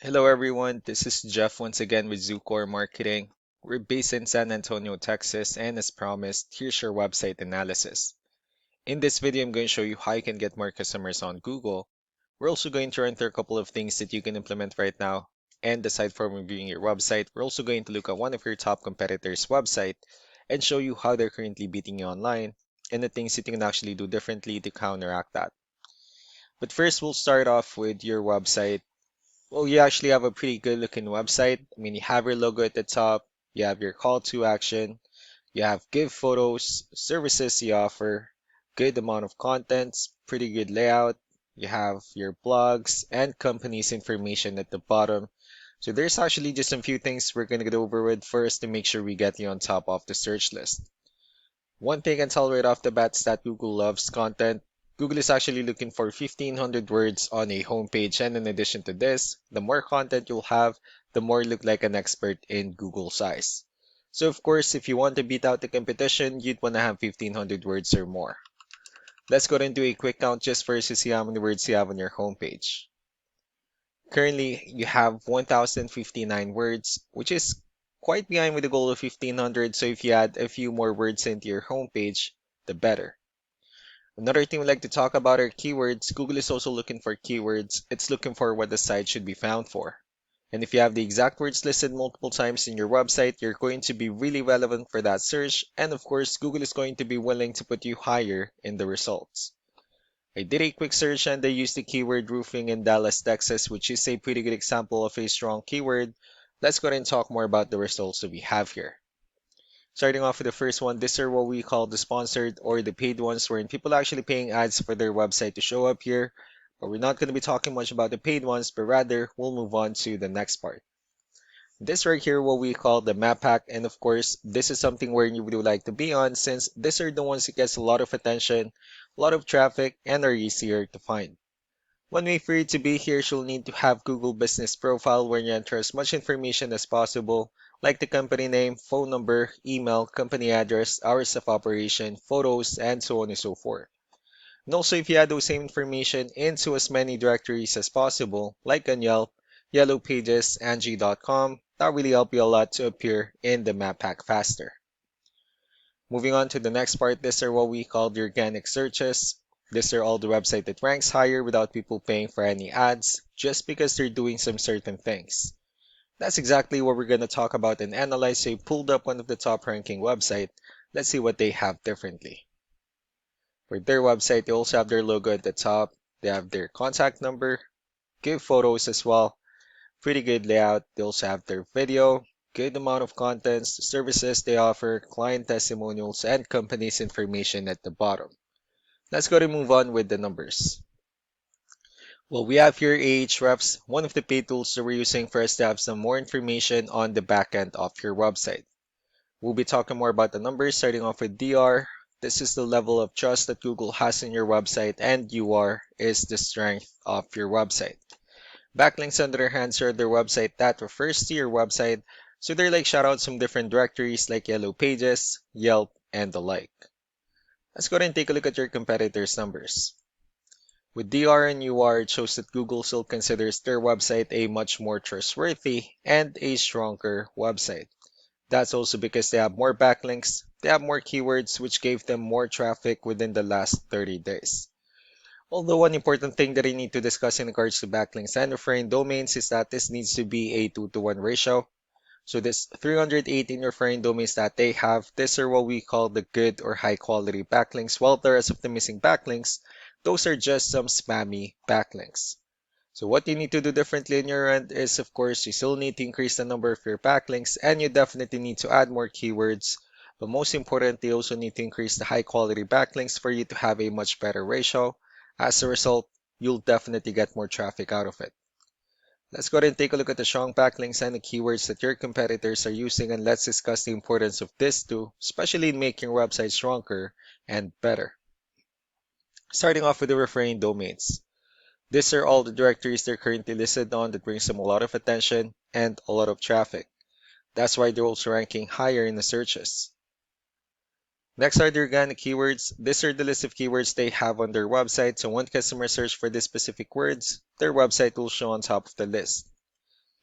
Hello everyone, this is Jeff once again with Zucore Marketing. We're based in San Antonio, Texas, and as promised, here's your website analysis. In this video, I'm going to show you how you can get more customers on Google. We're also going to run through a couple of things that you can implement right now. And aside from reviewing your website, we're also going to look at one of your top competitors' website and show you how they're currently beating you online and the things that you can actually do differently to counteract that. But first, we'll start off with your website. Well, you actually have a pretty good looking website. I mean, you have your logo at the top, you have your call to action, you have give photos, services you offer, good amount of contents, pretty good layout. You have your blogs and company's information at the bottom. So there's actually just a few things we're going to get over with first to make sure we get you on top of the search list. One thing I can tell right off the bat is that Google loves content. Google is actually looking for 1,500 words on a homepage, and in addition to this, the more content you'll have, the more you look like an expert in Google's eyes. So of course, if you want to beat out the competition, you'd want to have 1,500 words or more. Let's go ahead and do a quick count just first to see how many words you have on your homepage. Currently, you have 1,059 words, which is quite behind with the goal of 1,500, so if you add a few more words into your homepage, the better. Another thing we like to talk about are keywords. Google is also looking for keywords. It's looking for what the site should be found for. And if you have the exact words listed multiple times in your website, you're going to be really relevant for that search. And of course, Google is going to be willing to put you higher in the results. I did a quick search and I used the keyword roofing in Dallas, Texas, which is a pretty good example of a strong keyword. Let's go ahead and talk more about the results that we have here. Starting off with the first one, these are what we call the sponsored or the paid ones, wherein people are actually paying ads for their website to show up here. But we're not going to be talking much about the paid ones, but rather we'll move on to the next part. This right here, what we call the map pack, and of course, this is something where you would like to be on since these are the ones that gets a lot of attention, a lot of traffic, and are easier to find. One way for you to be here, you'll need to have Google Business Profile where you enter as much information as possible, like the company name, phone number, email, company address, hours of operation, photos, and so on and so forth. And also, if you add those same information into as many directories as possible, like on Yelp, Yellow Pages, Angie.com, that really help you a lot to appear in the map pack faster. Moving on to the next part, these are what we call the organic searches. These are all the website that ranks higher without people paying for any ads, just because they're doing some certain things. That's exactly what we're going to talk about and analyze. So I pulled up one of the top ranking website. Let's see what they have differently. For their website, they also have their logo at the top. They have their contact number, give photos as well. Pretty good layout. They also have their video, good amount of contents, services they offer, client testimonials, and company's information at the bottom. Let's go to move on with the numbers. Well, we have here Ahrefs, one of the paid tools that we're using for us to have some more information on the back end of your website. We'll be talking more about the numbers, starting off with DR. This is the level of trust that Google has in your website, and UR is the strength of your website. Backlinks, on the other hand, are their website that refers to your website, so they're like shoutouts from different directories like Yellow Pages, Yelp, and the like. Let's go ahead and take a look at your competitors' numbers. With DR and UR, it shows that Google still considers their website a much more trustworthy and a stronger website. That's also because they have more backlinks, they have more keywords, which gave them more traffic within the last 30 days. Although one important thing that I need to discuss in regards to backlinks and referring domains is that this needs to be a 2-to-1 ratio. So this 318 referring domains that they have, these are what we call the good or high quality backlinks, while the rest of the missing backlinks, those are just some spammy backlinks. So what you need to do differently on your end is, of course, you still need to increase the number of your backlinks and you definitely need to add more keywords. But most importantly, you also need to increase the high quality backlinks for you to have a much better ratio. As a result, you'll definitely get more traffic out of it. Let's go ahead and take a look at the strong backlinks and the keywords that your competitors are using, and let's discuss the importance of this too, especially in making your website stronger and better. Starting off with the referring domains. These are all the directories they're currently listed on that brings them a lot of attention and a lot of traffic. That's why they're also ranking higher in the searches. Next are the organic keywords. These are the list of keywords they have on their website, so when customers search for these specific words, their website will show on top of the list.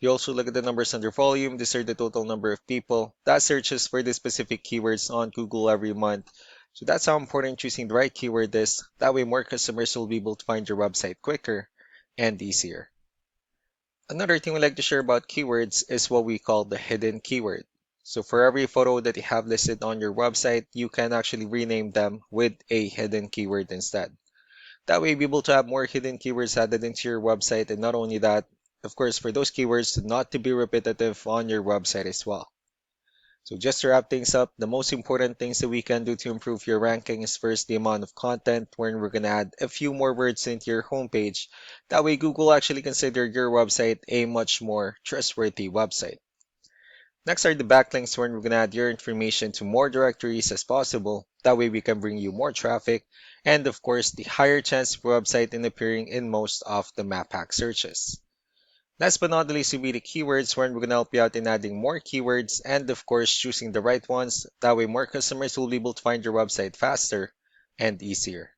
You also look at the numbers under volume. These are the total number of people that searches for the specific keywords on Google every month. So that's how important choosing the right keyword is. That way more customers will be able to find your website quicker and easier. Another thing we like to share about keywords is what we call the hidden keyword. So for every photo that you have listed on your website, you can actually rename them with a hidden keyword instead. That way, you'll be able to have more hidden keywords added into your website, and not only that, of course, for those keywords not to be repetitive on your website as well. So just to wrap things up, the most important things that we can do to improve your ranking is first the amount of content, wherein we're going to add a few more words into your homepage. That way, Google actually consider your website a much more trustworthy website. Next are the backlinks, wherein we're going to add your information to more directories as possible. That way we can bring you more traffic and of course the higher chance of your website in appearing in most of the map hack searches. Last but not least will be the keywords, wherein we're going to help you out in adding more keywords and of course choosing the right ones. That way more customers will be able to find your website faster and easier.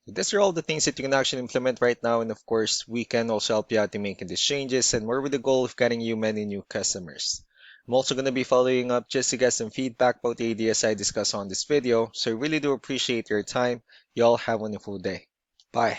So these are all the things that you can actually implement right now, and of course we can also help you out in making these changes and more with the goal of getting you many new customers. I'm also going to be following up just to get some feedback about the ideas I discussed on this video, so I really do appreciate your time. Y'all have a wonderful day. Bye.